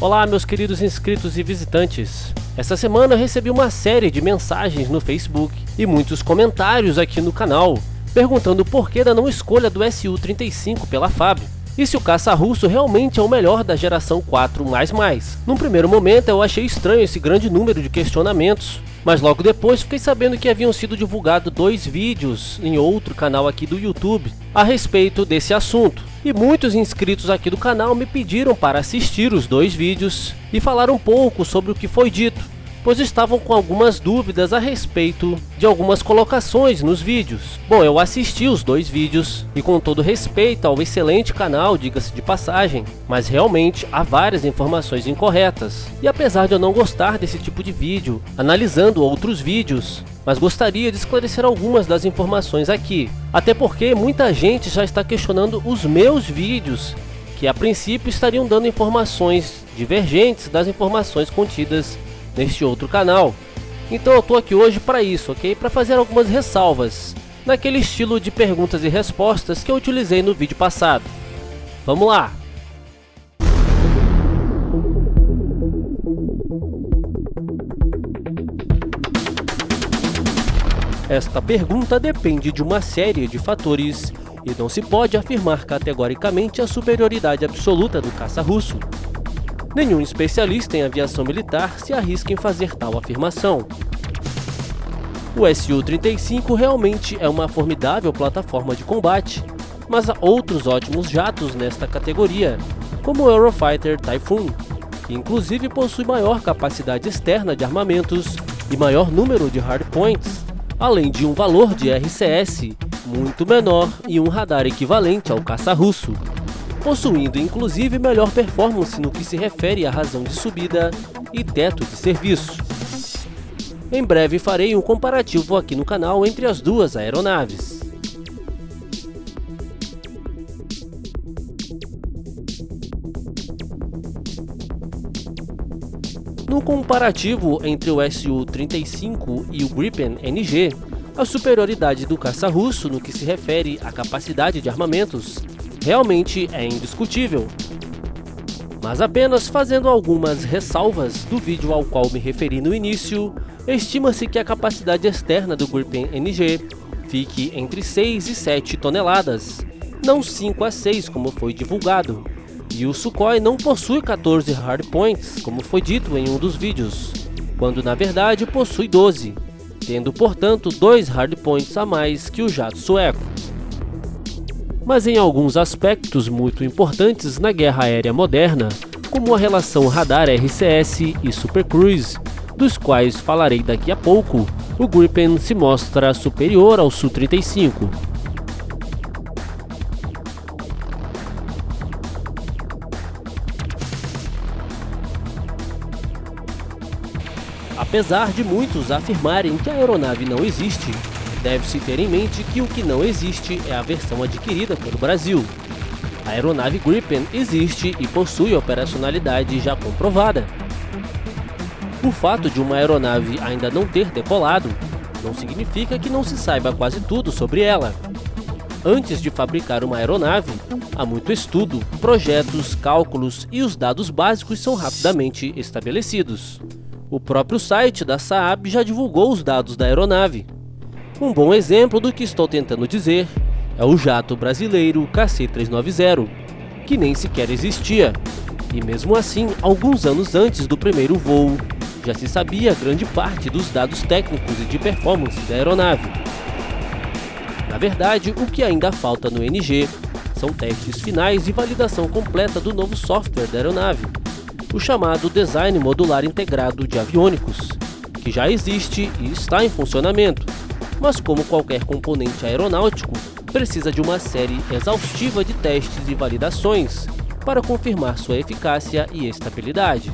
Olá, meus queridos inscritos e visitantes. Essa semana recebi uma série de mensagens no Facebook e muitos comentários aqui no canal, perguntando o porquê da não escolha do SU-35 pela FAB. E se o caça russo realmente é o melhor da geração 4++. Num primeiro momento eu achei estranho esse grande número de questionamentos, mas logo depois fiquei sabendo que haviam sido divulgados 2 vídeos em outro canal aqui do YouTube a respeito desse assunto. E muitos inscritos aqui do canal me pediram para assistir os 2 vídeos e falar um pouco sobre o que foi dito, pois estavam com algumas dúvidas a respeito de algumas colocações nos vídeos. Bom, eu assisti os 2 vídeos e, com todo respeito ao excelente canal, diga-se de passagem, mas realmente há várias informações incorretas. E apesar de eu não gostar desse tipo de vídeo, analisando outros vídeos, mas gostaria de esclarecer algumas das informações aqui, até porque muita gente já está questionando os meus vídeos, que a princípio estariam dando informações divergentes das informações contidas neste outro canal. Então eu tô aqui hoje para isso, ok? Para fazer algumas ressalvas, naquele estilo de perguntas e respostas que eu utilizei no vídeo passado. Vamos lá! Esta pergunta depende de uma série de fatores e não se pode afirmar categoricamente a superioridade absoluta do caça russo. Nenhum especialista em aviação militar se arrisca em fazer tal afirmação. O Su-35 realmente é uma formidável plataforma de combate, mas há outros ótimos jatos nesta categoria, como o Eurofighter Typhoon, que inclusive possui maior capacidade externa de armamentos e maior número de hardpoints, além de um valor de RCS muito menor e um radar equivalente ao caça russo, possuindo inclusive melhor performance no que se refere à razão de subida e teto de serviço. Em breve farei um comparativo aqui no canal entre as duas aeronaves. No comparativo entre o Su-35 e o Gripen NG, a superioridade do caça russo no que se refere à capacidade de armamentos realmente é indiscutível. Mas apenas fazendo algumas ressalvas do vídeo ao qual me referi no início, estima-se que a capacidade externa do Gripen NG fique entre 6 e 7 toneladas, não 5 a 6 como foi divulgado. E o Sukhoi não possui 14 hardpoints, como foi dito em um dos vídeos, quando na verdade possui 12, tendo portanto 2 hardpoints a mais que o jato sueco. Mas em alguns aspectos muito importantes na guerra aérea moderna, como a relação radar RCS e Super Cruise, dos quais falarei daqui a pouco, o Gripen se mostra superior ao Su-35. Apesar de muitos afirmarem que a aeronave não existe, deve-se ter em mente que o que não existe é a versão adquirida pelo Brasil. A aeronave Gripen existe e possui operacionalidade já comprovada. O fato de uma aeronave ainda não ter decolado não significa que não se saiba quase tudo sobre ela. Antes de fabricar uma aeronave, há muito estudo, projetos, cálculos e os dados básicos são rapidamente estabelecidos. O próprio site da Saab já divulgou os dados da aeronave. Um bom exemplo do que estou tentando dizer é o jato brasileiro KC-390, que nem sequer existia, e mesmo assim, alguns anos antes do primeiro voo, já se sabia grande parte dos dados técnicos e de performance da aeronave. Na verdade, o que ainda falta no NG são testes finais e validação completa do novo software da aeronave, o chamado Design Modular Integrado de Aviônicos, que já existe e está em funcionamento, mas como qualquer componente aeronáutico, precisa de uma série exaustiva de testes e validações para confirmar sua eficácia e estabilidade.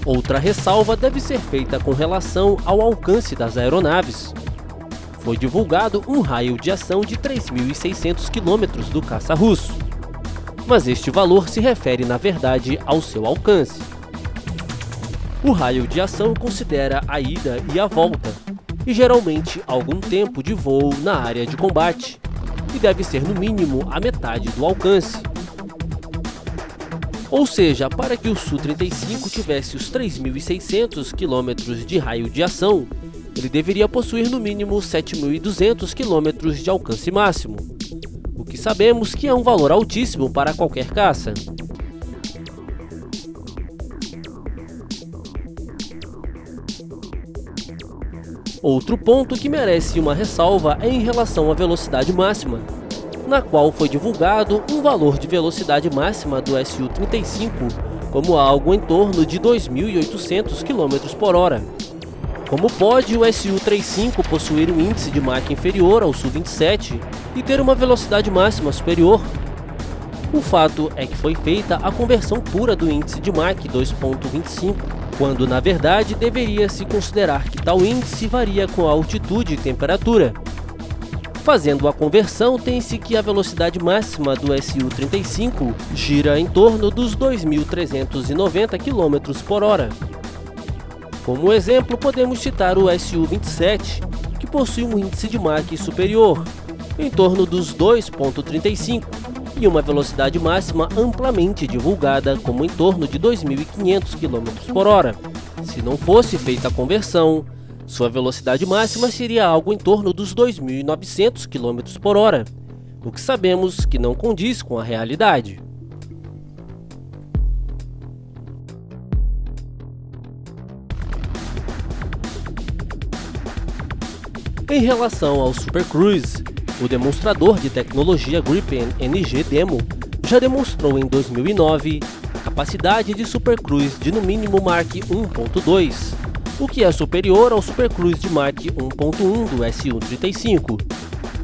Outra ressalva deve ser feita com relação ao alcance das aeronaves. Foi divulgado um raio de ação de 3.600 km do caça russo, mas este valor se refere na verdade ao seu alcance. O raio de ação considera a ida e a volta, e geralmente algum tempo de voo na área de combate, e deve ser no mínimo a metade do alcance. Ou seja, para que o Su-35 tivesse os 3.600 km de raio de ação, ele deveria possuir no mínimo 7.200 km de alcance máximo, o que sabemos que é um valor altíssimo para qualquer caça. Outro ponto que merece uma ressalva é em relação à velocidade máxima, na qual foi divulgado um valor de velocidade máxima do Su-35 como algo em torno de 2.800 km/h. Como pode o Su-35 possuir um índice de Mach inferior ao Su-27 e ter uma velocidade máxima superior? O fato é que foi feita a conversão pura do índice de Mach 2.25, quando na verdade deveria se considerar que tal índice varia com a altitude e temperatura. Fazendo a conversão, tem-se que a velocidade máxima do Su-35 gira em torno dos 2.390 km/h. Como exemplo, podemos citar o Su-27, que possui um índice de Mach superior, em torno dos 2.35, e uma velocidade máxima amplamente divulgada como em torno de 2.500 km/h. Se não fosse feita a conversão, sua velocidade máxima seria algo em torno dos 2.900 km/h, o que sabemos que não condiz com a realidade. Em relação ao Super Cruise, o demonstrador de tecnologia Gripen NG Demo já demonstrou em 2009 a capacidade de Super Cruise de no mínimo Mach 1.2, o que é superior ao Super Cruise de Mach 1.1 do Su-35.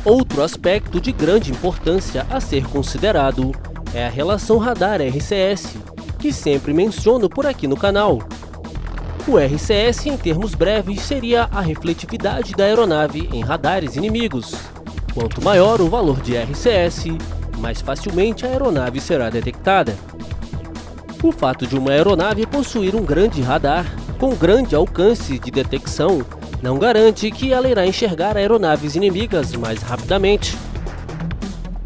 Outro aspecto de grande importância a ser considerado é a relação radar-RCS, que sempre menciono por aqui no canal. O RCS, em termos breves, seria a refletividade da aeronave em radares inimigos. Quanto maior o valor de RCS, mais facilmente a aeronave será detectada. O fato de uma aeronave possuir um grande radar, com grande alcance de detecção, não garante que ela irá enxergar aeronaves inimigas mais rapidamente.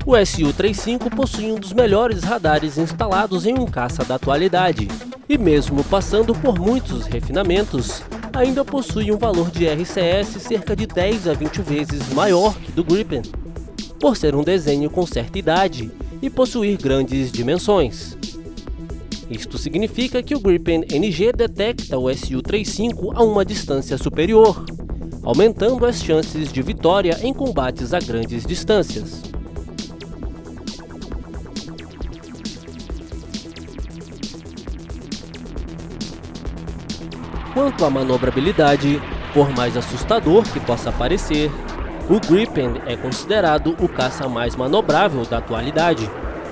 O Su-35 possui um dos melhores radares instalados em um caça da atualidade, e mesmo passando por muitos refinamentos, ainda possui um valor de RCS cerca de 10 a 20 vezes maior que do Gripen, por ser um desenho com certa idade e possuir grandes dimensões. Isto significa que o Gripen NG detecta o Su-35 a uma distância superior, aumentando as chances de vitória em combates a grandes distâncias. Quanto à manobrabilidade, por mais assustador que possa parecer, o Gripen é considerado o caça mais manobrável da atualidade,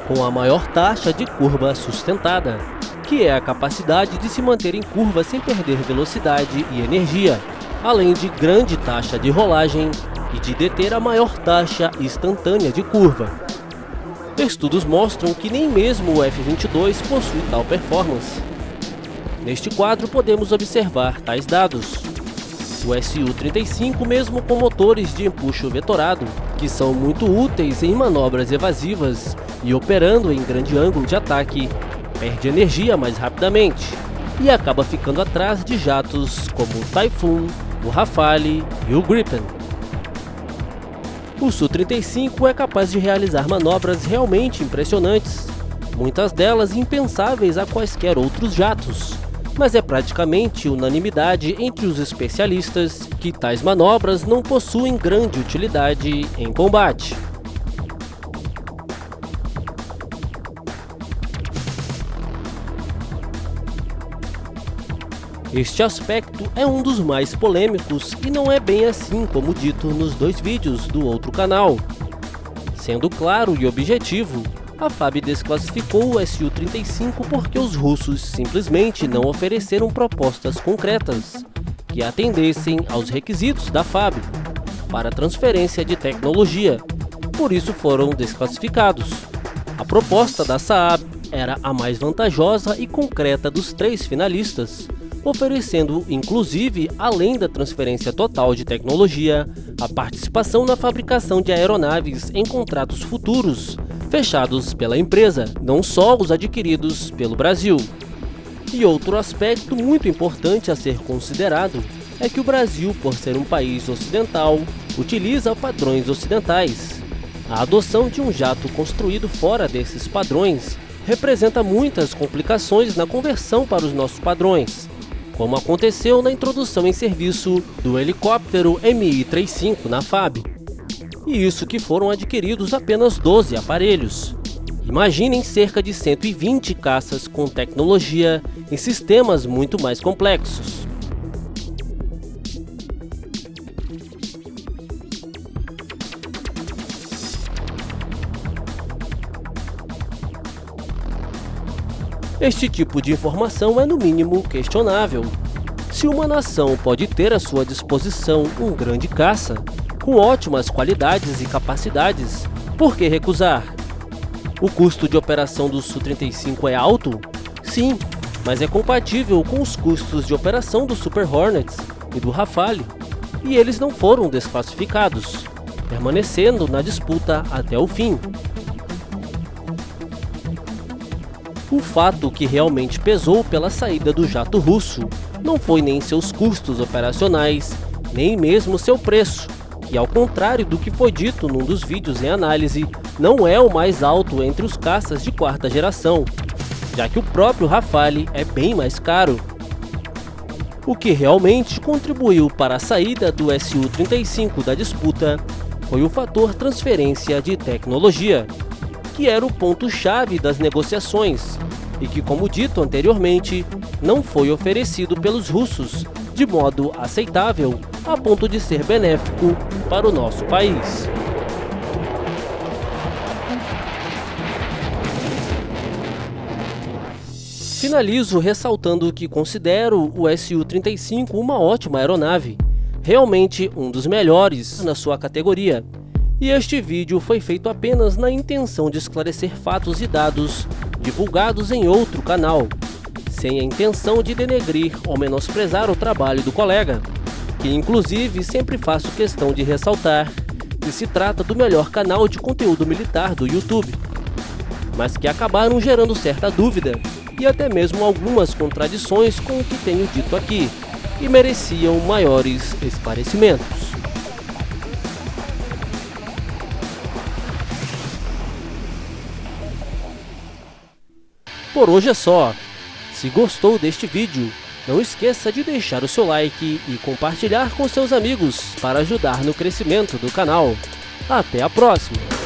com a maior taxa de curva sustentada, que é a capacidade de se manter em curva sem perder velocidade e energia, além de grande taxa de rolagem e de deter a maior taxa instantânea de curva. Estudos mostram que nem mesmo o F-22 possui tal performance. Neste quadro podemos observar tais dados. O Su-35, mesmo com motores de empuxo vetorado, que são muito úteis em manobras evasivas e operando em grande ângulo de ataque, perde energia mais rapidamente e acaba ficando atrás de jatos como o Typhoon, o Rafale e o Gripen. O Su-35 é capaz de realizar manobras realmente impressionantes, muitas delas impensáveis a quaisquer outros jatos, mas é praticamente unanimidade entre os especialistas que tais manobras não possuem grande utilidade em combate. Este aspecto é um dos mais polêmicos e não é bem assim como dito nos dois vídeos do outro canal. Sendo claro e objetivo, a FAB desclassificou o Su-35 porque os russos simplesmente não ofereceram propostas concretas que atendessem aos requisitos da FAB para transferência de tecnologia, por isso foram desclassificados. A proposta da Saab era a mais vantajosa e concreta dos três finalistas, oferecendo inclusive, além da transferência total de tecnologia, a participação na fabricação de aeronaves em contratos futuros, fechados pela empresa, não só os adquiridos pelo Brasil. E outro aspecto muito importante a ser considerado é que o Brasil, por ser um país ocidental, utiliza padrões ocidentais. A adoção de um jato construído fora desses padrões representa muitas complicações na conversão para os nossos padrões, como aconteceu na introdução em serviço do helicóptero Mi-35 na FAB. E isso que foram adquiridos apenas 12 aparelhos. Imaginem cerca de 120 caças com tecnologia e sistemas muito mais complexos. Este tipo de informação é no mínimo questionável. Se uma nação pode ter à sua disposição um grande caça, com ótimas qualidades e capacidades, por que recusar? O custo de operação do Su-35 é alto? Sim, mas é compatível com os custos de operação do Super Hornets e do Rafale, e eles não foram desclassificados, permanecendo na disputa até o fim. O fato que realmente pesou pela saída do jato russo não foi nem seus custos operacionais, nem mesmo seu preço, que ao contrário do que foi dito num dos vídeos em análise, não é o mais alto entre os caças de quarta geração, já que o próprio Rafale é bem mais caro. O que realmente contribuiu para a saída do Su-35 da disputa foi o fator transferência de tecnologia, que era o ponto-chave das negociações e que, como dito anteriormente, não foi oferecido pelos russos de modo aceitável a ponto de ser benéfico para o nosso país. Finalizo ressaltando que considero o Su-35 uma ótima aeronave, realmente um dos melhores na sua categoria. E este vídeo foi feito apenas na intenção de esclarecer fatos e dados divulgados em outro canal, sem a intenção de denegrir ou menosprezar o trabalho do colega, que inclusive sempre faço questão de ressaltar que se trata do melhor canal de conteúdo militar do YouTube, mas que acabaram gerando certa dúvida e até mesmo algumas contradições com o que tenho dito aqui, e mereciam maiores esclarecimentos. Por hoje é só. Se gostou deste vídeo, não esqueça de deixar o seu like e compartilhar com seus amigos para ajudar no crescimento do canal. Até a próxima!